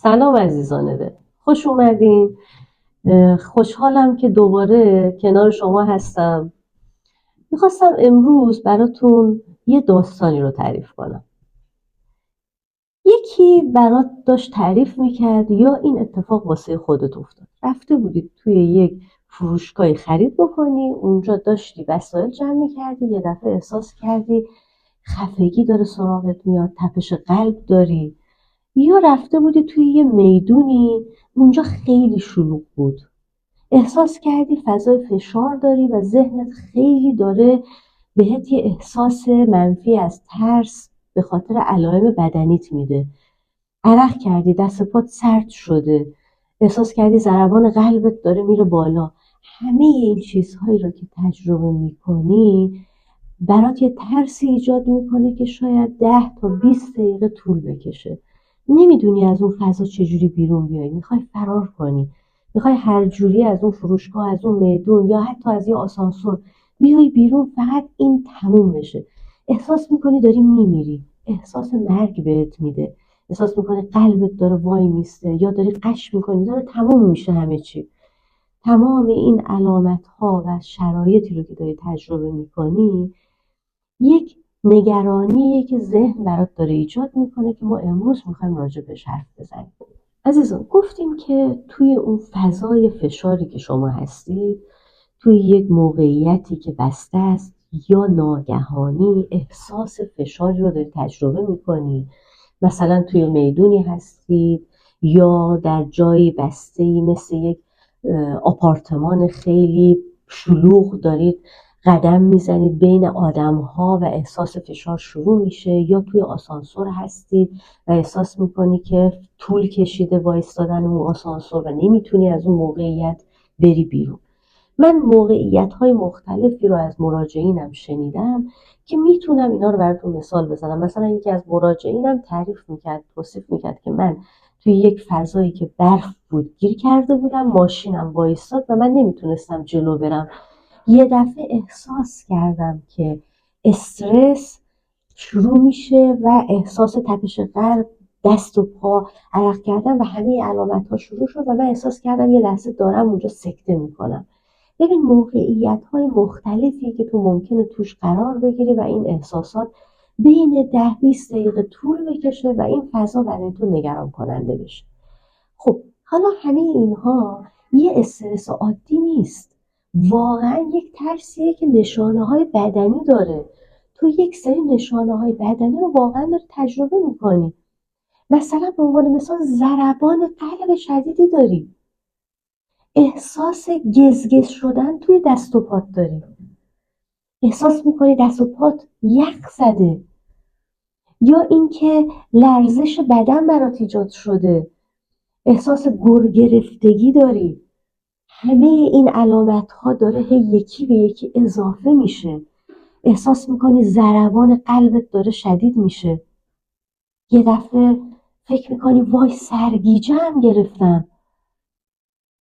سلام عزیزان دل، خوش اومدین. خوشحالم که دوباره کنار شما هستم. میخواستم امروز براتون یه داستانی رو تعریف کنم. یکی برات داشت تعریف میکرد یا این اتفاق واسه خودت افتاد. رفته بودی توی یک فروشگاهی خرید بکنی، اونجا داشتی وسایل جمع میکردی، یه دفعه احساس کردی خفگی داره سراغت میاد، تپش قلب داری. یا رفته بودی توی یه میدونی، اونجا خیلی شلوغ بود، احساس کردی فضای فشار داری و ذهنت خیلی داره بهت یه احساس منفی از ترس به خاطر علائم بدنیت میده. عرق کردی، دست پات سرد شده، احساس کردی ضربان قلبت داره میره بالا. همه این چیزهایی رو که تجربه میکنی برات یه ترسی ایجاد میکنه که شاید 10 تا 20 دقیقه طول بکشه. نمیدونی از اون فضا چجوری بیرون بیای، میخوای فرار کنی، میخوای هر جوری از اون فروشگاه، از اون میدون یا حتی از یه آسانسور بیای بیرون، فقط این تموم بشه. احساس میکنی داری میمیری، احساس مرگ بهت میده، احساس میکنی قلبت داره وای میسته یا داری قش میکنی داره تموم میشه همه چی. تمام این علامت ها و شرایطی رو که داری تجربه میکنی یک نگرانیه که ذهن برات داره ایجاد میکنه که ما امروز میخوایم راجبش حرف بزنیم. عزیزان، گفتیم که توی اون فضای فشاری که شما هستید، توی یک موقعیتی که بسته است یا ناگهانی احساس فشاری رو دارید تجربه میکنید. مثلا توی میدونی هستید یا در جایی بسته‌ای مثل یک آپارتمان خیلی شلوغ، دارید قدم میزنید بین آدم‌ها و احساس فشار شروع میشه، یا توی آسانسور هستید و احساس میکنی که طول کشیده وایستادن اون آسانسور و نمیتونی از اون موقعیت بری بیرون. من موقعیت‌های مختلفی رو از مراجعینم شنیدم که میتونم اینا رو براتون مثال بزنم. مثلا یکی از مراجعینم توصیف میکرد که من توی یک فضایی که برف بود گیر کرده بودم، ماشینم وایستاد و من نمیتونستم جلو برم. یه دفعه احساس کردم که استرس شروع میشه و احساس تپش قلب، دست و پا، عرق کردن و همه علامت ها شروع شد و من احساس کردم یه لحظه دارم اونجا سکته میکنم. ببین موقعیت های مختلفی که تو ممکنه توش قرار بگیری و این احساسات بین 10-20 دقیقه طول بکشه و این فضا برای تو نگران کننده بشه. خب حالا همه اینها یه استرس عادی نیست، واقعا یک ترسیه که نشانه های بدنی داره. تو یک سری نشانه های بدنی رو واقعا داری تجربه میکنی. مثلا به عنوان مثال ضربان قلب شدیدی داری، احساس گزگز شدن توی دست و پات داری، احساس میکنی دست و پات یخ زده، یا اینکه لرزش بدن برات ایجاد شده، احساس گرگرفتگی داری. همه این علامت ها داره یکی به یکی اضافه میشه. احساس میکنی ضربان قلبت داره شدید میشه. یه دفعه فکر میکنی وای سرگیجه هم گرفتم،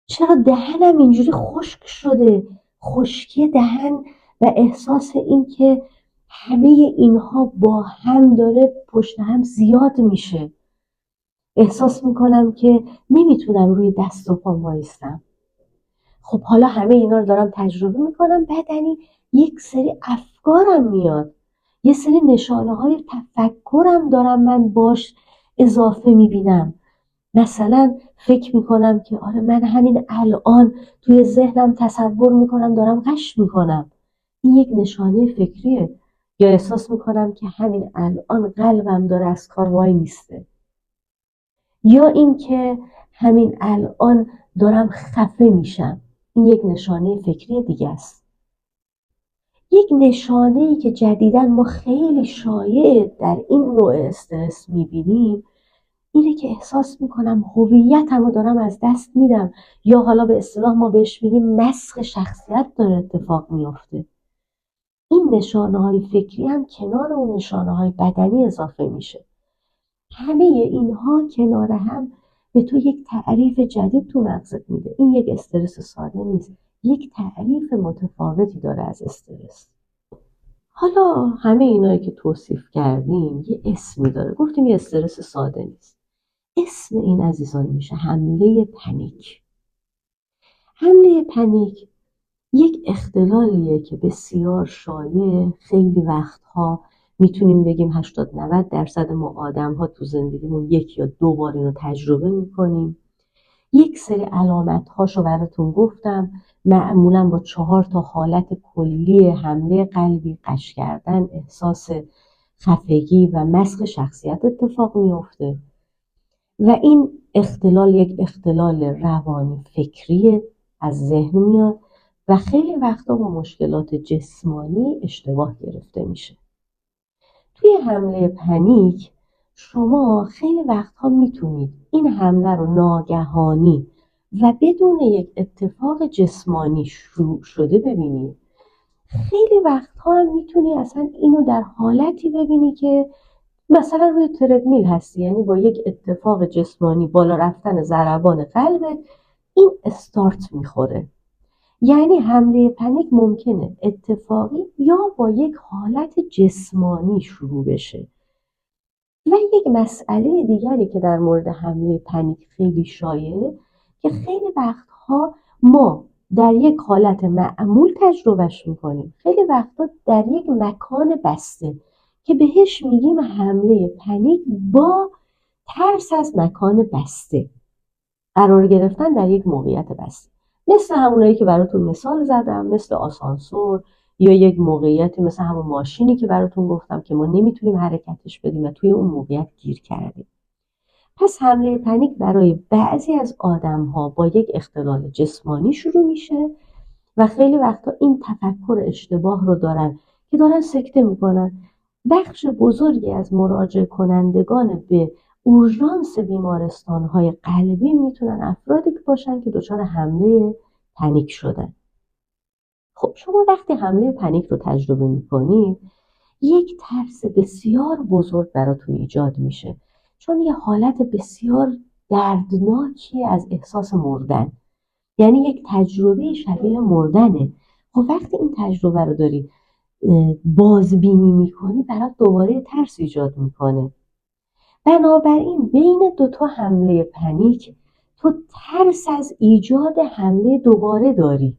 چرا دهنم اینجوری خشک شده، خشکی دهن و احساس این که همه اینها با هم داره پشت هم زیاد میشه. احساس میکنم که نمیتونم روی دست و پام وایستم. خب حالا همه اینا رو دارم تجربه میکنم، بدنی یک سری افکارم میاد، یه سری نشانه های تفکرم دارم من باش اضافه میبینم. مثلا فکر میکنم که آره من همین الان توی ذهنم تصور میکنم دارم غش میکنم، این یک نشانه فکریه. یا احساس میکنم که همین الان قلبم داره از کار وای میسته، یا اینکه همین الان دارم خفه میشم، این یک نشانه فکری دیگه است. یک نشانه‌ای که جدیداً ما خیلی شایع در این نوع استرس میبینیم اینه که احساس میکنم هویتم رو دارم از دست میدم، یا حالا به اصطلاح ما بهش میگیم مسخ شخصیت داره اتفاق میفته. این نشانه های فکری هم کنار اون نشانه های بدنی اضافه میشه. همه اینها کنار هم به تو یک تعریف جدید تو مغزت میده. این یک استرس ساده نیست، یک تعریف متفاوتی داره از استرس. حالا همه اینایی که توصیف کردیم یه اسمی داره، گفتیم یه استرس ساده نیست. اسم این عزیزان میشه حمله پنیک. حمله پنیک یک اختلالیه که بسیار شایع، خیلی وقتها میتونیم بگیم 80-90% ما آدم ها تو زندگیمون 1 یا 2 بار اینو تجربه میکنیم. یک سری علامت هاشو براتون گفتم، معمولا با 4 تا حالت کلی حمله قلبی، غش کردن، احساس خفگی و مسخ شخصیت اتفاق میفته و این اختلال یک اختلال روانی فکری از ذهن میاد و خیلی وقتا با مشکلات جسمانی اشتباه گرفته میشه. توی حمله پنیک شما خیلی وقتها میتونید این حمله رو ناگهانی و بدون یک اتفاق جسمانی شروع شده ببینید. خیلی وقتها هم میتونی اصلا اینو در حالتی ببینی که مثلا روی تردمیل هستی، یعنی با یک اتفاق جسمانی، بالا رفتن ضربان قلبت، این استارت میخوره. یعنی حمله پنیک ممکنه اتفاقی یا با یک حالت جسمانی شروع بشه. و یک مسئله دیگری که در مورد حمله پنیک خیلی شایعه که خیلی وقتها ما در یک حالت معمول تجربهش میکنیم، خیلی وقتا در یک مکان بسته که بهش میگیم حمله پنیک با ترس از مکان بسته، قرار گرفتن در یک موقعیت بسته، مثل همونایی که براتون مثال زدم، مثل آسانسور یا یک موقعیتی مثل همون ماشینی که براتون گفتم که ما نمیتونیم حرکتش بدیم و توی اون موقعیت گیر کردیم. پس حمله پنیک برای بعضی از آدم‌ها با یک اختلال جسمانی شروع میشه و خیلی وقتا این تفکر اشتباه رو دارن که دارن سکته میکنن. بخش بزرگی از مراجعه کنندگان به اورژانس بیمارستان‌های قلبی میتونن افرادی باشن که دچار حمله پنیک شدن. خب شما وقتی حمله پنیک رو تجربه میکنید، یک ترس بسیار بزرگ براتون ایجاد میشه، چون یه حالت بسیار دردناکی از احساس مردن، یعنی یک تجربه شبیه مردنه. خب وقتی این تجربه رو داری بازبینی میکنی، برات دوباره ترس ایجاد میکنه. بنابراین بین 2 تا حمله پنیک تو ترس از ایجاد حمله دوباره داری.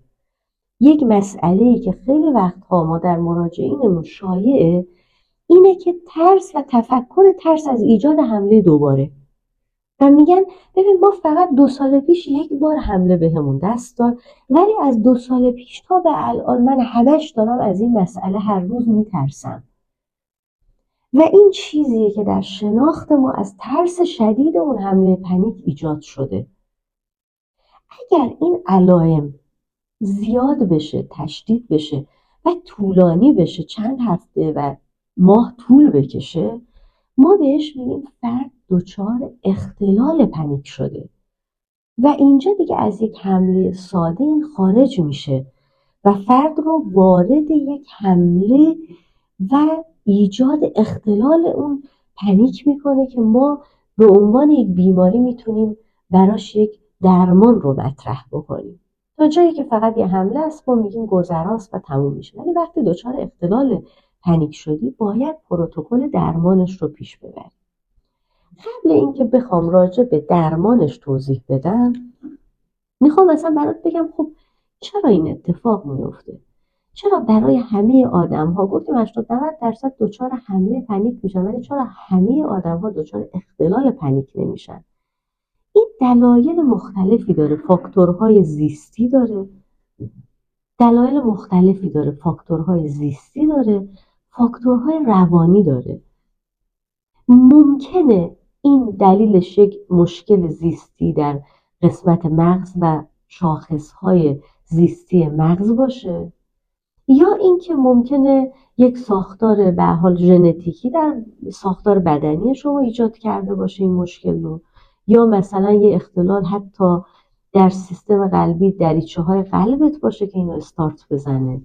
یک مسئله‌ای که خیلی وقتها ما در مراجعینمون شایعه اینه که ترس و تفکر ترس از ایجاد حمله دوباره و میگن ببین ما فقط 2 سال پیش 1 بار حمله بهمون دست داد، ولی از 2 سال پیش تا به الان من همش دارم از این مسئله هر روز میترسم. و این چیزیه که در شناخت ما از ترس شدید اون حمله پنیک ایجاد شده. اگر این علائم زیاد بشه، تشدید بشه و طولانی بشه، چند هفته و ماه طول بکشه، ما بهش میگیم فرد دچار اختلال پنیک شده و اینجا دیگه از یک حمله ساده این خارج میشه و فرد رو وارد یک حمله و ایجاد اختلال اون پنیک میکنه که ما به عنوان یک بیماری میتونیم براش یک درمان رو مطرح بکنیم. تا جایی که فقط یه حمله است ما میگیم گذراست و تموم میشه، ولی وقتی دچار اختلال پنیک شدی باید پروتکل درمانش رو پیش ببری. قبل اینکه بخوام راجع به درمانش توضیح بدم، میخوام مثلا برات بگم خب چرا این اتفاق میفته؟ چرا برای همه آدم‌ها گفتیم 80-90% دچار حمله پنیک میشن، ولی چرا همه آدم‌ها دچار اختلال پنیک نمیشن؟ این دلایل مختلفی داره، فاکتورهای زیستی داره، فاکتورهای زیستی داره، فاکتورهای روانی داره. ممکنه این دلیلش یک مشکل زیستی در قسمت مغز و شاخصهای زیستی مغز باشه، یا اینکه ممکنه یک ساختار به حال ژنتیکی در ساختار بدنی شما ایجاد کرده باشه این مشکل رو، یا مثلا یه اختلال حتی در سیستم قلبی، دریچه‌های قلبت باشه که اینو استارت بزنه،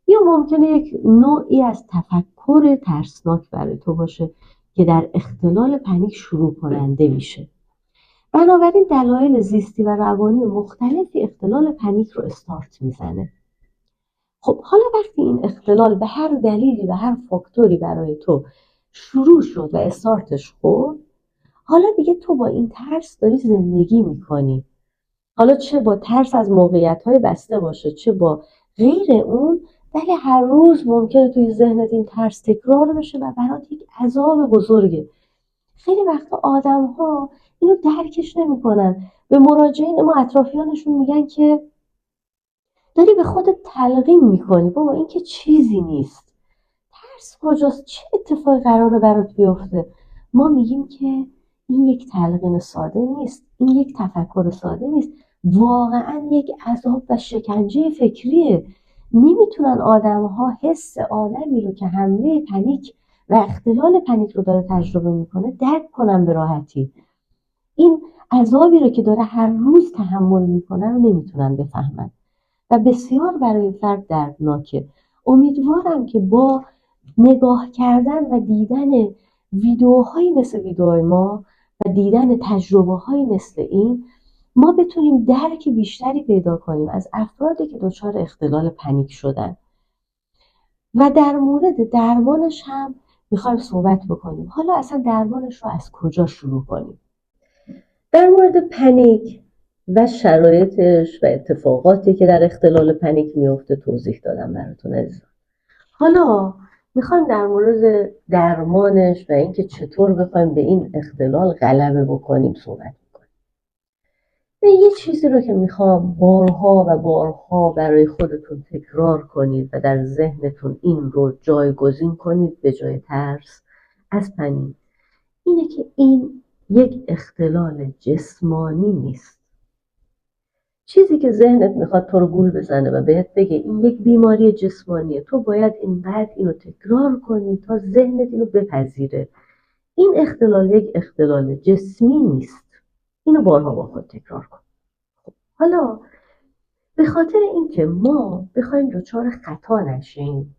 یا ممکنه یک نوعی از تفکر ترسناک برای تو باشه که در اختلال پنیک شروع کننده میشه. بنابراین دلایل زیستی و روانی مختلفی اختلال پنیک رو استارت میزنه. خب حالا وقتی این اختلال به هر دلیلی و هر فاکتوری برای تو شروع شد و استارتش خورد، حالا دیگه تو با این ترس داری زندگی میکنی، حالا چه با ترس از موقعیت‌های بسته باشه چه با غیر اون، ولی هر روز ممکنه توی ذهنت این ترس تکرار بشه و برات یک عذاب بزرگه. خیلی وقتا آدم‌ها اینو درکش نمی‌کنن، به مراجعین ما اطرافیانشون میگن که داری به خودت تلقین میکنی بابا این که چیزی نیست، ترس کجاست، چه اتفاقی قراره برات بیفته. ما میگیم که این یک تلقین ساده نیست، این یک تفکر ساده نیست، واقعا یک عذاب و شکنجه فکریه. نمیتونن آدم‌ها حس آدمی رو که حمله پنیک و اختلال پنیک رو داره تجربه میکنه درک کنن به راحتی. این عذابی رو که داره هر روز تحمل میکنه رو نمیتونن بفهمن و بسیار برای فرد دردناکه. امیدوارم که با نگاه کردن و دیدن ویدیوهایی مثل ویدیوهای ما و دیدن تجربه‌هایی مثل این ما بتونیم درک بیشتری پیدا کنیم از افرادی که دچار اختلال پنیک شدن و در مورد درمانش هم میخوایم صحبت بکنیم. حالا اصلا درمانش رو از کجا شروع کنیم؟ در مورد پنیک و شرایطش و اتفاقاتی که در اختلال پنیک میفته توضیح دادم براتون عزیزان. حالا میخوایم در مورد درمانش و اینکه چطور بخوایم به این اختلال غلبه بکنیم صحبت میکنیم. و یه چیزی رو که میخوام بارها و بارها برای خودتون تکرار کنید و در ذهنتون این رو جایگزین کنید به جای ترس از پنیک، اینه که این یک اختلال جسمانی نیست. چیزی که ذهنت میخواد تو رو گول بزنه و بهت بگه این یک بیماری جسمانیه، تو باید اینقدر اینو تکرار کنی تا ذهنت اینو بپذیره. این اختلال یک اختلال جسمی نیست. اینو بارها با خود تکرار کن. حالا به خاطر اینکه ما بخوایم دچار خطا نشیم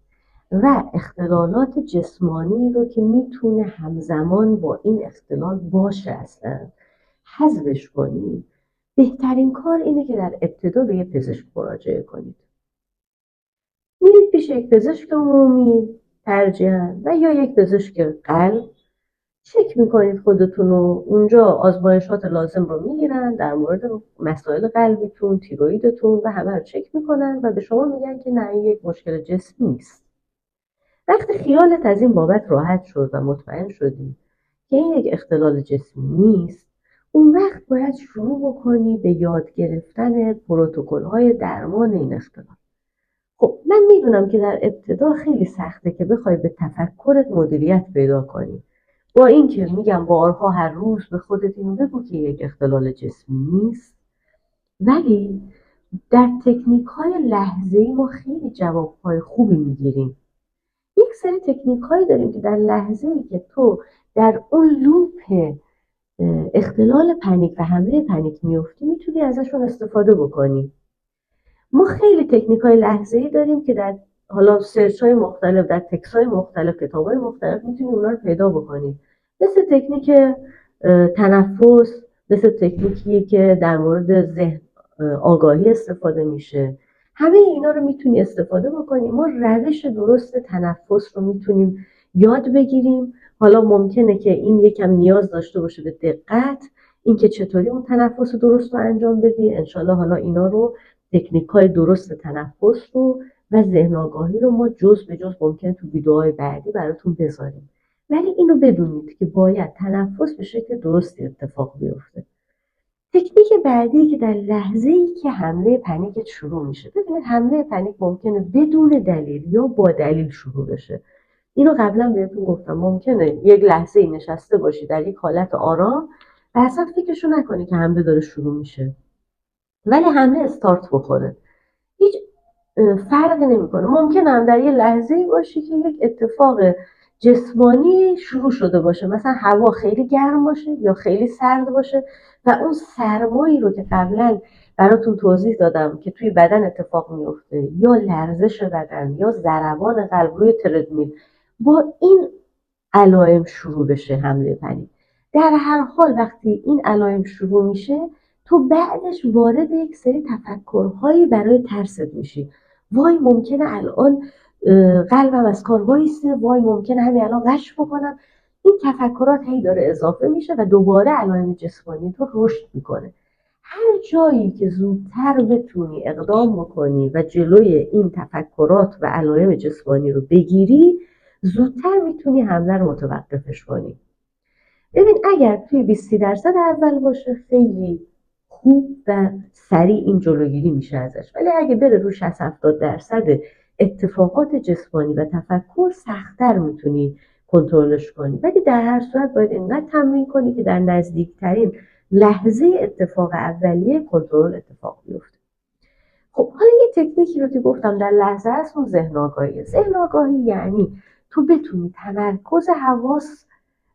و اختلالات جسمانی رو که میتونه همزمان با این اختلال باشه اصلا حذفش کنیم، بهترین کار اینه که در ابتدا به یه پزشک مراجعه کنید. میرید پیش یک پزشک عمومی ترجیحاً و یا یک پزشک قلب، چک میکنید خودتون رو، اونجا آزمایشات لازم رو میگیرن در مورد مسائل قلبیتون، تیرویدتون و همه رو چک میکنن و به شما میگن که نه این یک مشکل جسمی نیست. وقتی خیالت از این بابت راحت شد و مطمئن شدی که این یک اختلال جسمی نیست، اون وقت باید شروع بکنی به یاد گرفتن پروتکل‌های درمان این اختلال. خب من میدونم که در ابتدا خیلی سخته که بخوای به تفکرت مدیریت پیدا کنی. با اینکه میگم بارها هر روز به خودت اینو بگو که یک اختلال جسمی نیست، ولی در تکنیک‌های لحظه‌ای ما خیلی جواب‌های خوبی میگیریم. یک سری تکنیک‌هایی داریم که در لحظه‌ای که تو در اون لوپ اختلال پنیک و حمله پنیک میفتی میتونی ازشون استفاده بکنی. ما خیلی تکنیک‌های لحظه‌ای داریم که در حالا سرچ‌های مختلف، در تکست‌های مختلف، کتاب‌های مختلف میتونی اونا رو پیدا بکنی. مثل تکنیک تنفس، مثل تکنیکی که در مورد ذهن آگاهی استفاده میشه. همه اینا رو میتونی استفاده بکنی. ما روش درست تنفس رو میتونیم یاد بگیریم. حالا ممکنه که این یکم نیاز داشته باشه به دقت، اینکه چطوری اون تنفس درست رو انجام بدی. انشالله حالا اینا رو تکنیک‌های درست تنفس رو و ذهن آگاهی رو ما جز به جز ممکنه تو ویدیوهای بعدی براتون بذاریم. ولی اینو بدونید که باید تنفس به شکل درستی اتفاق بیفته. تکنیک بعدی که در لحظه‌ای که حمله پنیک شروع میشه، ببینید حمله پنیک ممکنه بدون دلیل یا با دلیل شروع بشه. اینو قبلا بهتون گفتم، ممکنه یک لحظه نشسته باشی در یک حالت آرام و اصلا فکرشو نکنی که حمله داره شروع میشه، ولی حمله استارت بخوره. هیچ فرقی نمیکنه. ممکنه هم در یه لحظه‌ای باشی که یک اتفاق جسمانی شروع شده باشه، مثلا هوا خیلی گرم باشه یا خیلی سرد باشه و اون سرمایی رو که قبلا براتون توضیح دادم که توی بدن اتفاق میفته، یا لرزش بدن یا ضربان قلب روی تردمیل، با این علائم شروع بشه حمله پنیک. در هر حال وقتی این علائم شروع میشه، تو بعدش وارد یک سری تفکرهایی برای ترست میشی. وای ممکنه الان قلبم از کار وایسه، وای ممکنه همین الان غش بکنم. این تفکرات هی داره اضافه میشه و دوباره علائم جسمانی تو رشد میکنه. هر جایی که زودتر بتونی اقدام بکنی و جلوی این تفکرات و علائم جسمانی رو بگیری، زودتر میتونی حمله رو متوقفش کنی. ببین اگر توی 20% اول باشه خیلی خوب و سریع این جلوگیری میشه ازش، ولی اگه بره رو 60-70% اتفاقات جسمانی و تفکر، سخت‌تر میتونی کنترلش کنی، ولی در هر صورت باید اینقدر تمرین کنی که در نزدیکترین لحظه اتفاق اولیه کنترل اتفاق بیفته. خب حالا یه تکنیکی رو که گفتم در لحظه است، اون ذهن آگاهی. ذهن آگاهی یعنی تو بتونی تمرکز حواس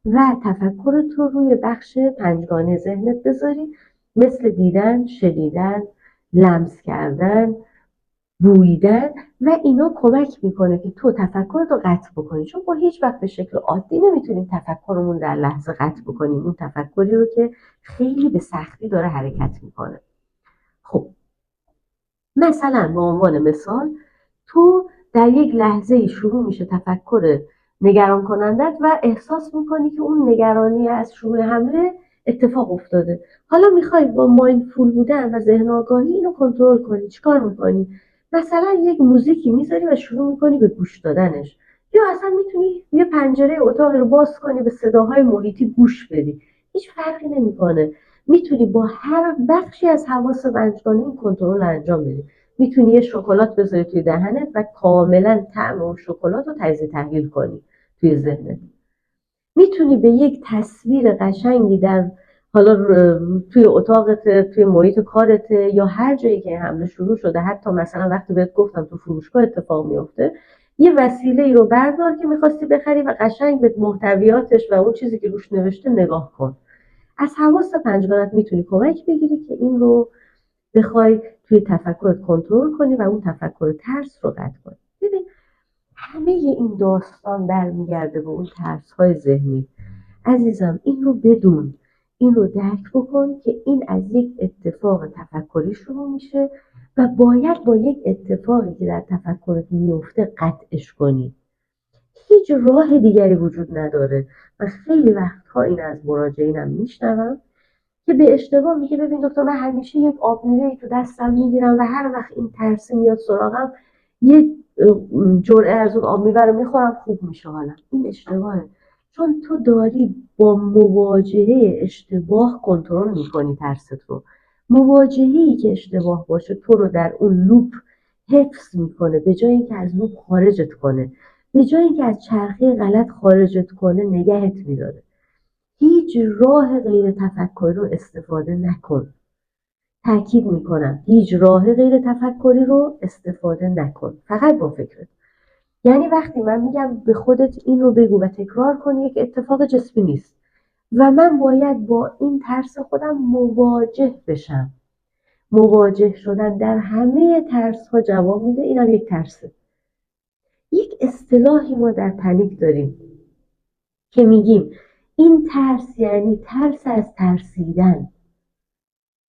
و تفکر تو روی بخش پنجگانه ذهنت بذاری، مثل دیدن، شنیدن، لمس کردن، بویدن، و اینا کمک میکنه که تو تفکرت رو قطع بکنی، چون ما هیچ وقت به شکل عادی نمیتونیم تفکرمون در لحظه قطع بکنیم، اون تفکری رو که خیلی به سختی داره حرکت میکنه. خب مثلا به عنوان مثال، تو در یک لحظه شروع میشه تفکر نگران کنندت و احساس میکنی که اون نگرانی از شروع حمله اتفاق افتاده. حالا میخوای با مایندفول بودن و ذهن آگاهی اینو کنترل کنی. چیکار میکنی؟ مثلا یک موزیکی میذاری و شروع میکنی به گوش دادنش، یا اصلا میتونی یه پنجره اتاق رو باز کنی به صداهای محیطی گوش بدی. هیچ فرقی نمیکنه. میتونی با هر بخشی از حواس پنجگانه این کنترل رو انجام بدی. میتونی یه شکلات بذاری توی دهنت و کاملا طعم اون شکلات رو تجزیه تحلیل کنی توی ذهنت. میتونی به یک تصویر قشنگی در حالا توی اتاقت، توی محیط کارت، یا هر جایی که حمله شروع شده، حتی مثلا وقتی بهت گفتم تو فروشگاه اتفاق میفته، یه وسیله ای رو بردار که میخواستی بخری و قشنگ به محتویاتش و اون چیزی که روش نوشته نگاه کن. از حواس پنجگانت میتونی کمک بگیری که این رو بخوای توی تفکرت کنترل کنی و اون تفکر ترس رو قطع کنی. ببین همه این داستان برمیگرده به اون ترس‌های ذهنی. عزیزم این رو بدون، این رو درک بکن که این از یک اتفاق تفکری شروع میشه و باید با یک اتفاقی که در تفکرت میفته قطعش کنی. هیچ راه دیگری وجود نداره. و خیلی وقتها این از مراجعینم میشنوم که به اشتباه میگه ببین دکتر، من همیشه یک آب میوه‌ای تو دستم میگیرم و هر وقت این ترسی میاد سراغم یه جرعه از اون آب میوه رو میخورم، خوب میشه حالم. این اشتباهه، چون تو داری با مواجهه اشتباه کنترل میکنی ترست رو. مواجهه‌ای که اشتباه باشه تو رو در اون لوپ حفظ میکنه، به جای اینکه از لوپ خارجت کنه، به جای اینکه از چرخه غلط خارجت کنه نگهت میداره. هیچ راه غیر تفکری رو استفاده نکن. تأکید میکنم هیچ راه غیر تفکری رو استفاده نکن، فقط با فکرت. یعنی وقتی من میگم به خودت این رو بگو و تکرار کنی، یک اتفاق جسمی نیست و من باید با این ترس خودم مواجه بشم. مواجه شدن در همه ترس ها جواب میده، اینم یک ترسه. یک اصطلاحی ما در پنیک داریم که میگیم این ترس یعنی ترس از ترسیدن.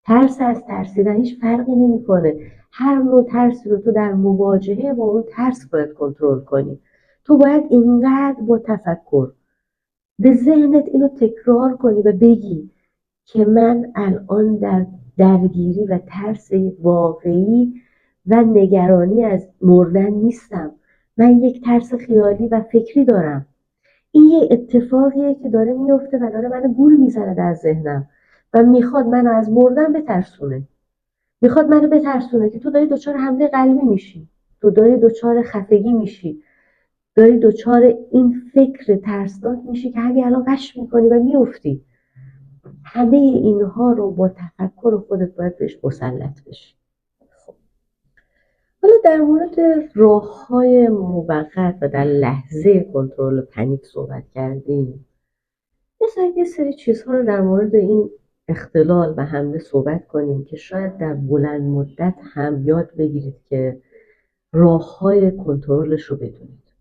ترس از ترسیدن هیچ فرقی نمیکنه. هر نوع ترسی رو تو در مواجهه با اون ترس باید کنترل کنی. تو باید اینقدر با تفکر به ذهنت اینو تکرار کنی و بگی که من الان در درگیری و ترس واقعی و نگرانی از مردن نیستم. من یک ترس خیالی و فکری دارم. این یه اتفاقیه که داره میفته و داره منو گول میزنه در ذهنم و میخواد منو از مردن بترسونه. میخواد منو بترسونه که تو داری دچار حمله قلبی میشی، تو داری دچار خفگی میشی، داری دچار این فکر ترسناک میشی که همین الان قش میکنی و میافتی. همه اینها رو با تفکر خودت باید بهش مسلط بشی. خب حالا در مورد راه‌های موقت و در لحظه کنترل پنیک صحبت کردیم. بذارید یه سری چیزها رو در مورد این اختلال و حمله صحبت کنیم که شاید در بلند مدت هم یاد بگیرید که راه‌های کنترلش رو بدونید.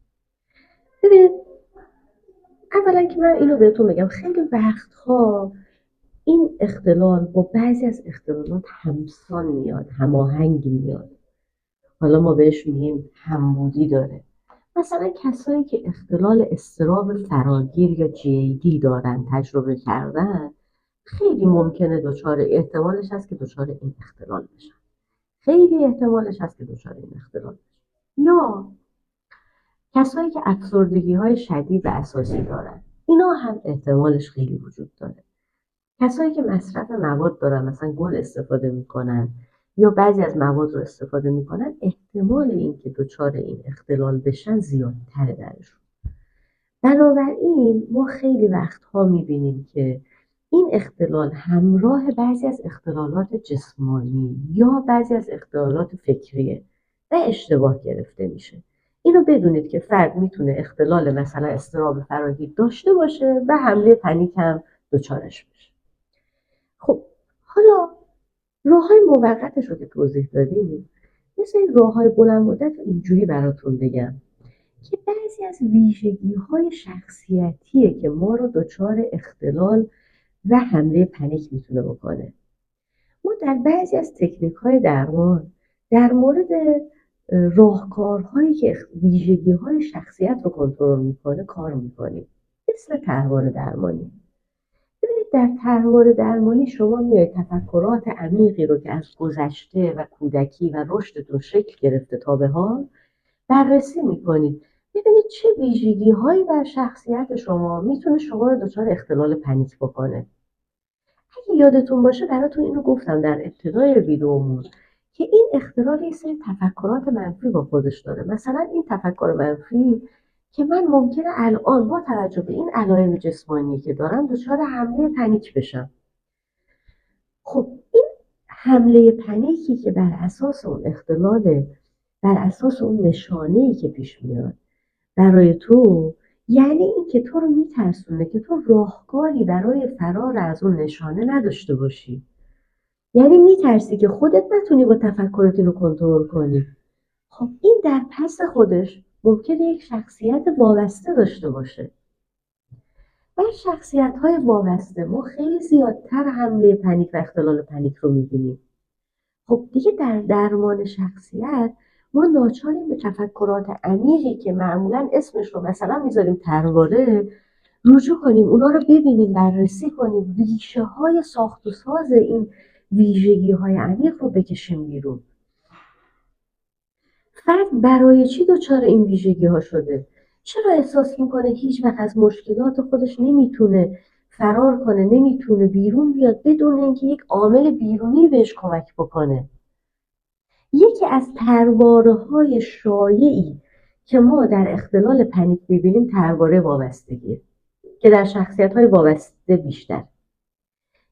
ببینید اولا که من اینو بهتون بگم، خیلی وقتها این اختلال با بعضی از اختلالات همسان میاد، هماهنگ میاد. حالا ما بهش میگیم همبودی داره. مثلا کسایی که اختلال اضطراب فراگیر یا GAD دارن تجربه کردن، خیلی ممکنه احتمالش هست که دچار این اختلال بشن. خیلی احتمالش هست که دچار این اختلال بشن. یا کسایی که افسردگی‌های شدید و اساسی دارن، اینا هم احتمالش خیلی وجود داره. کسایی که مصرف مواد دارن، مثلا گل استفاده میکنن یا بعضی از مواد رو استفاده میکنن، احتمال اینکه دچار این اختلال بشن زیادتره درشون. بنابراین ما خیلی وقتها میبینیم که این اختلال همراه بعضی از اختلالات جسمانی یا بعضی از اختلالات فکریه و اشتباه گرفته میشه. اینو بدونید که فرد میتونه اختلال مثلا اضطراب فراگیر داشته باشه و حمله پنیک هم دچارش بشه. خب حالا راه‌های موقتش رو که توضیح دادیم، مثل این راه‌های بلند مدت رو اینجوری براتون بگم که بعضی از ویژگی‌های شخصیتیه که ما رو دچار اختلال و حمله پنیک میتونه بکنه. ما در بعضی از تکنیک‌های درمان در مورد راهکارهایی که ویژگی‌های شخصیت رو کنترل میکنه کار میکنیم، مثل طرحواره درمانی. ببینید در طرحواره درمانی شما میاید تفکرات عمیقی رو که از گذشته و کودکی و رشدتون شکل گرفته تا به حال بررسی میکنید. ببینید چه ویژگی‌هایی در شخصیت شما میتونه شما رو دچار اختلال پنیک بکنه. اگه یادتون باشه براتون اینو گفتم در ابتدای ویدیومون که این اختلال یه سری تفکرات منفی با خودش داره. مثلا این تفکر منفی که من ممکنه الان با توجه به این علائم جسمانی که دارم دچار حمله پنیک بشم. خب این حمله پنیکی که بر اساس اون اختلاله، بر اساس اون نشانه‌ای که پیش میاد برای تو، یعنی این که تو رو میترسونه که تو راهکاری برای فرار از اون نشانه نداشته باشی. یعنی میترسی که خودت نتونی با تفکرات رو کنترل کنی. خب این در پس خودش ممکنه یک شخصیت وابسته داشته باشه. و شخصیت‌های وابسته ما خیلی زیادتر حمله پنیک و اختلال پنیک رو می‌بینیم. خب دیگه در درمان شخصیت ما ناچاریم به تفکرات عمیقی که معمولاً اسمش رو مثلا میذاریم طرحواره رجوع کنیم، اونا رو ببینیم، بررسی کنیم، ریشه‌های ساخت و ساز این ویژگی‌های عمیق رو بکشیم بیرون. فرد برای چی دچار این ویژگی‌ها شده؟ چرا احساس میکنه هیچ وقت از مشکلات خودش نمیتونه فرار کنه، نمیتونه بیرون بیاد بدون اینکه یک عامل بیرونی بهش کمک بکنه؟ یکی از طرحواره‌های شایعی که ما در اختلال پنیک می‌بینیم طرحواره وابستگیه که در شخصیت‌های وابسته بیشتر.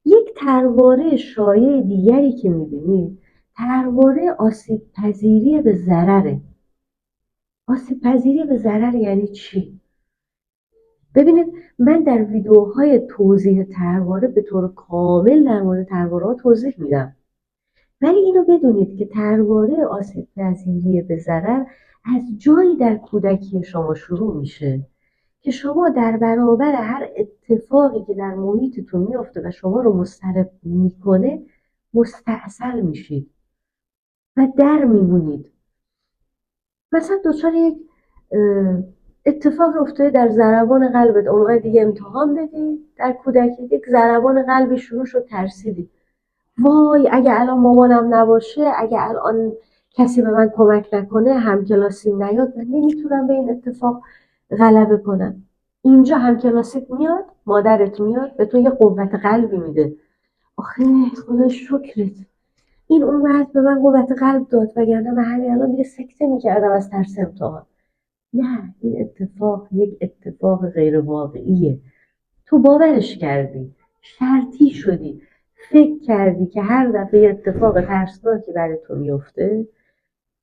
یک طرحواره شایع دیگری که می‌بینیم طرحواره آسیب پذیری به ضرره. آسیب پذیری به ضرر یعنی چی؟ ببینید من در ویدیوهای توضیح طرحواره به طور کامل در مورد طرحواره توضیح میدم. ولی اینو بدونید که طرحواره آسیب پذیری به ضرر از جایی در کودکی شما شروع میشه که شما در برابر هر اتفاقی که در محیطتون میفته و شما رو مضطرب میکنه مستعصل میشید و در میمونید. مثلا دچار یک اتفاق افتاده در ضربان قلبت، اون دیگه امتحان بدی در کودکی یک ضربان قلبی شروع شد، ترسیدی، وای اگه الان مامانم نباشه، اگه الان کسی به من کمک نکنه، همکلاسیم نیاد، من نمیتونم به این اتفاق غلبه کنم. اینجا همکلاسیت میاد، مادرت میاد به تو یه قوت قلبی میده، آخه خدا شکرت این اومد به من قوت قلب داد، وگرنه من همین الان دیگه سکته میکردم از ترس امتحان. نه، این اتفاق یک اتفاق غیر واقعیه. تو باورش کردی، شرطی شدی، فکر کردی که هر دفعه اتفاق ترسناکی برای تو میفته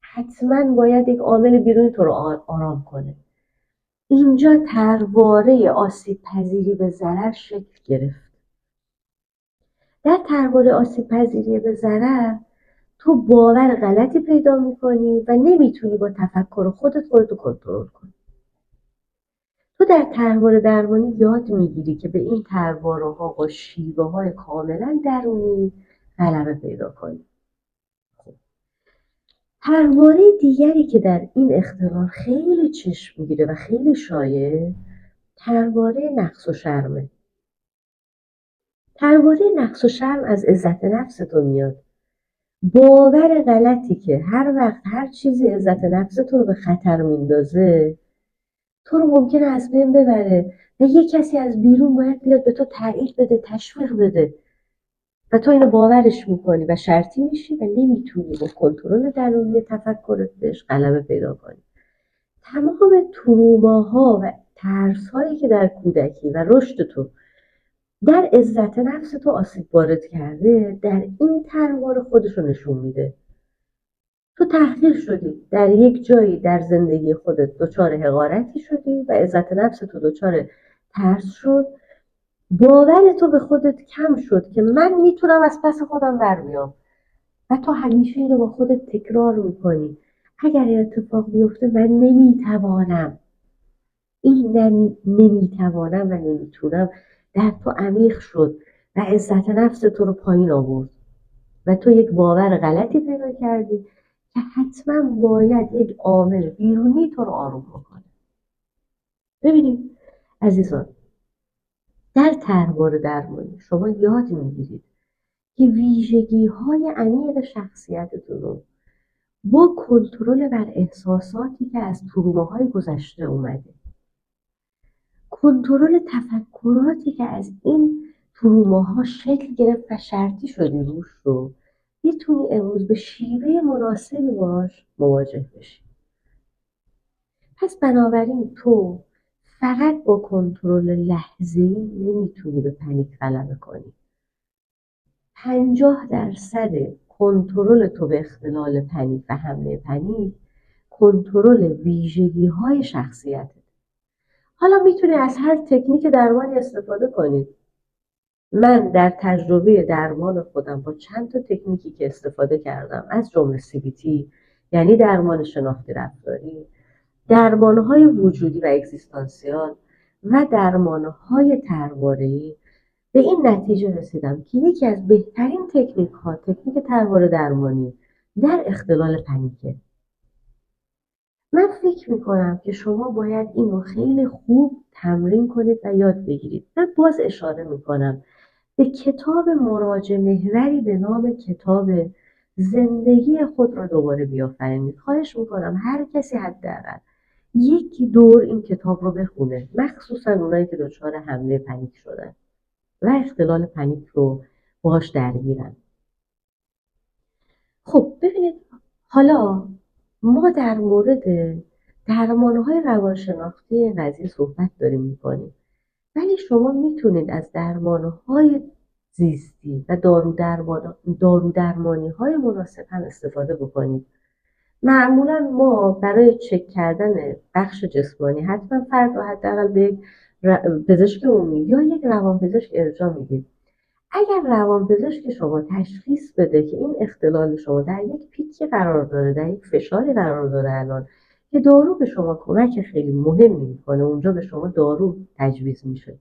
حتما باید یک عامل بیرونی تو رو آرام کنه. اینجا طرحواره آسیب پذیری به ضرر شکل گرفت. در طرحواره آسیب پذیری به ضرر تو باور غلطی پیدا میکنی و نمیتونی با تفکر خودتو کنترل کنی. تو در طرحواره درمانی یاد میگیری که به این طرحواره‌ها با شیوه‌های کاملا درونی غلبه پیدا کنی. خب. پرواره دیگری که در این اختلال خیلی چشم میگیره و خیلی شایعه، پرواره نقص و شرمه. پرواره نقص و شرم از عزت نفس تو میاد. باور غلطی که هر وقت هر چیزی عزت نفس تو رو به خطر میندازه، تو رو ممکنه از بین ببره و یه کسی از بیرون باید بیاد به تو تایید بده، تشویق بده و تو اینو باورش میکنی و شرطی میشی و نمیتونی با کنترل درونی تفکرت بهش غلبه پیدا کنی. تمام تروماها و ترس‌هایی که در کودکی و رشد تو در عزت نفس تو آسیب وارد کرده، در این ترواره خودش رو نشون میده. تو تحقیر شدی، در یک جایی در زندگی خودت دچار حقارتی شدی و عزت نفس تو دچار ترس شد. باور تو به خودت کم شد که من میتونم از پس خودم برمیام و تو همیشه اینو با خودت تکرار میکنی. اگر اتفاق بیفته من نمیتوانم. این نمیتوانم و نمیتونم در تو عمیق شد و عزت نفس تو رو پایین آورد و تو یک باور غلطی پیدا کردی که حتما باید یک عامل بیرونی تو رو آروم بکنه. ببینید عزیزان، در ترواره درمانی شما یاد میگیرید که ویژگی‌های عمیق شخصیتتون رو با کنترل بر احساساتی که از تروماهای گذشته اومده، کنترل تفکراتی که از این تروماها شکل گرفت و شرطی شدی روش رو، میتونی امروز به شیوه مناسبی باش مواجه بشی. پس بنابراین تو فقط با کنترل لحظه‌ای نمیتونی به پنیک غلبه کنی. 50% کنترل تو به اختلال پنیک و حمله پنیک کنترل ویژگی‌های شخصیته. حالا میتونی از هر تکنیک درمانی استفاده کنی. من در تجربه درمان خودم با چند تا تکنیکی که استفاده کردم، از جمله CBT یعنی درمان شناختی رفتاری، درمانهای وجودی و اگزیستانسیال و درمانهای ترواره‌ای، به این نتیجه رسیدم که یکی از بهترین تکنیک‌ها تکنیک ترواره درمانی در اختلال پنیکه. من فکر میکنم که شما باید اینو خیلی خوب تمرین کنید و یاد بگیرید. من باز اشاره میکنم به کتاب مراجع محوری به نام کتاب زندگی خود را دوباره بیافرینید. خواهش میکنم هر کسی حداقل یکی دور این کتاب رو بخونه، مخصوصا اونایی که دچار حمله پنیک شدن و اختلال پنیک رو باهاش درگیرن. خب ببینید، حالا ما در مورد درمانهای روانشناختی این قضیه صحبت داریم میکنیم، ولی شما میتونید از درمانهای زیستی و دارو درمانی های مناسب هم استفاده بکنید. معمولا ما برای چک کردن بخش جسمانی حتما فرد رو حداقل به یک پزشک عمومی یا یک روانپزشک ارجاع میدیم. اگر روانپزشک شما تشخیص بده که این اختلال شما در یک پیکی قرار داره، در یک فشاری قرار داره الان که دارو به شما کمک خیلی مهمی میکنه، اونجا به شما دارو تجویز میشه.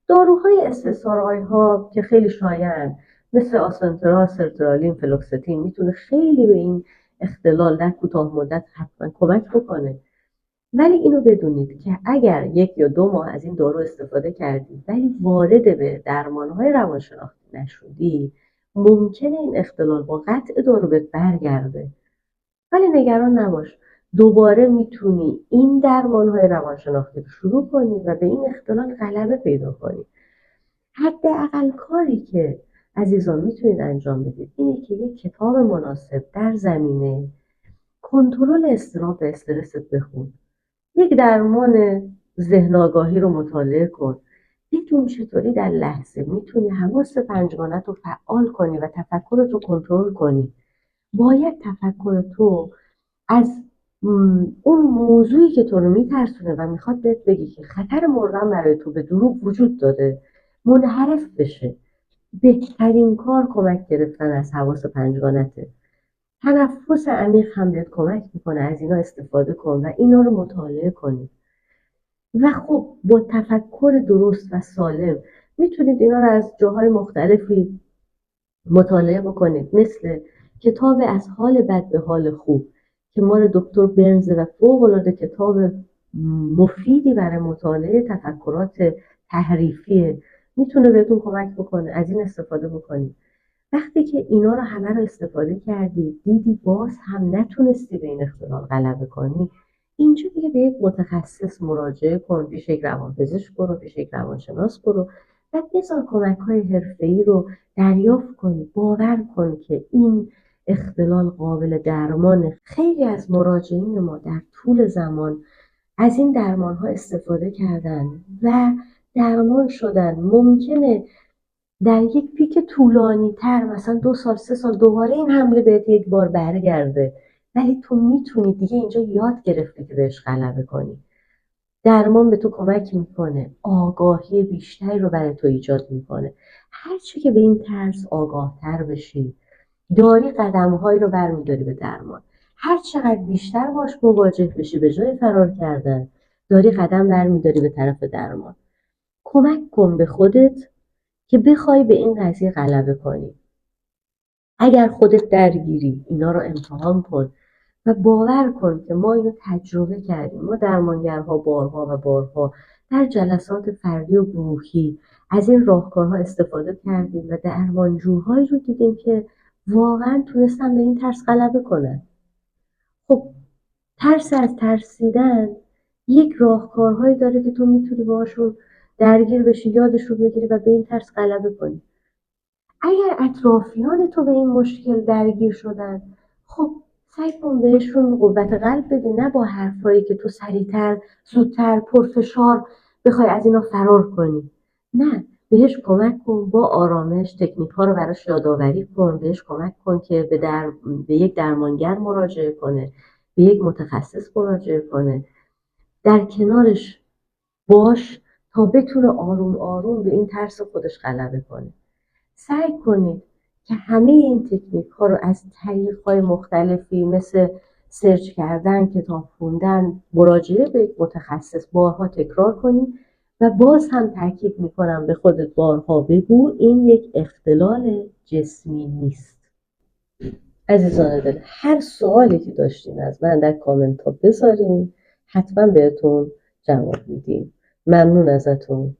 داروهای SSRI ها که خیلی شایعن مثل آسنترا، سرترالین، فلوکستین میتونه خیلی به این اختلال در کوتاه مدت حتما کمک بکنه. ولی اینو بدونید که اگر 1 یا 2 ماه از این دارو استفاده کردید ولی وارد به درمانهای روانشناختی نشدی، ممکنه این اختلال با قطع دارو بهت برگرده. ولی نگران نباش، دوباره میتونی این درمانهای روانشناختی رو شروع کنی و به این اختلال غلبه پیدا کنی. حداقل کاری که عزیزان میتونید انجام بدید اینه که یک کتاب مناسب در زمینه کنترل اضطراب و استرست بخون. یک درمان ذهن آگاهی رو مطالعه کن. بدون چطوری در لحظه میتونی حواس پنجگانت رو فعال کنی و تفکرت رو کنترل کنی. باید تفکر تو از اون موضوعی که تو رو میترسونه و میخواد بهت بگی که خطر مردن برای تو به دروغ وجود داره منحرف بشه. بهترین کار کمک گرفتن از حواس پنجگانته. تنفس عمیق هم بهت کمک میکنه، از اینا استفاده کن و اینا رو مطالعه کنید. و خب با تفکر درست و سالم میتونید اینا رو از جاهای مختلفی مطالعه بکنید، مثل کتاب از حال بد به حال خوب که مال دکتر برنز و فوق‌العاده کتاب مفیدی برای مطالعه تفکرات تحریفیه، میتونه بهتون کمک بکنه. از این استفاده بکنید. وقتی که اینا رو همه رو استفاده کردی، دیدی باز هم نتونستی به این اختلال غلبه کنی، اینجا دیگه به یک متخصص مراجعه کن. پیش یک روانپزشک برو، پیش یک روانشناس برو و بذار کمک‌های حرفه‌ای رو دریافت کنی. باور کن که این اختلال قابل درمانه. خیلی از مراجعین ما در طول زمان از این درمان‌ها استفاده کردن و درمان شدن. ممکنه در یک پیک طولانی تر، مثلا 2 سال 3 سال، دوباره این حمله بهت یک بار برگرده، ولی تو میتونی دیگه اینجا یاد گرفتی که بهش غلبه کنی. درمان به تو کمک میکنه، آگاهی بیشتری رو برای تو ایجاد میکنه. هرچی که به این ترس آگاه تر بشی، داری قدمهایی رو برمیداری به درمان. هر چقدر بیشتر باش مواجه بشی، به جای فرار کردن داری قدم برمیداری به طرف درمان. کمک کن به خودت که بخوای به این قضیه غلبه کنی. اگر خودت درگیری، اینا رو امتحان کن و باور کن که ما اینو تجربه کردیم. ما درمانگرها بارها و بارها در جلسات فردی و گروهی از این راهکارها استفاده کردیم و درمانجوهایی رو دیدیم که واقعا تونستن به این ترس غلبه کنن. خب ترس از ترسیدن یک راهکارهایی داره که تو میتونی باهاشون درگیر بشی، یادش رو بگیری و به این ترس غلبه کنی. اگر اطرافیان تو به این مشکل درگیر شدن، خب سعی کن بهشون قوت قلب بدی، نه با حرفایی که تو سریعتر، زودتر، پرفشار بخوای از اینا فرار کنی. نه، بهش کمک کن با آرامش، تکنیک ها رو براش یادآوری کن، بهش کمک کن که به یک درمانگر مراجعه کنه، به یک متخصص مراجعه کنه. در کنارش باش تا بتونه آروم آروم به این ترس خودش غلبه کنه. سعی کنید که همه این تکنیک ها رو از طریق های مختلفی مثل سرچ کردن، کتاب خوندن، مراجعه به یک متخصص بارها تکرار کنید و باز هم تاکید میکنم به خودت بارها بگو این یک اختلال جسمی نیست. عزیزان دل، هر سوالی که داشتین از من در کامنت ها بذارین، حتما بهتون جواب میدیم. ممنون ازتون.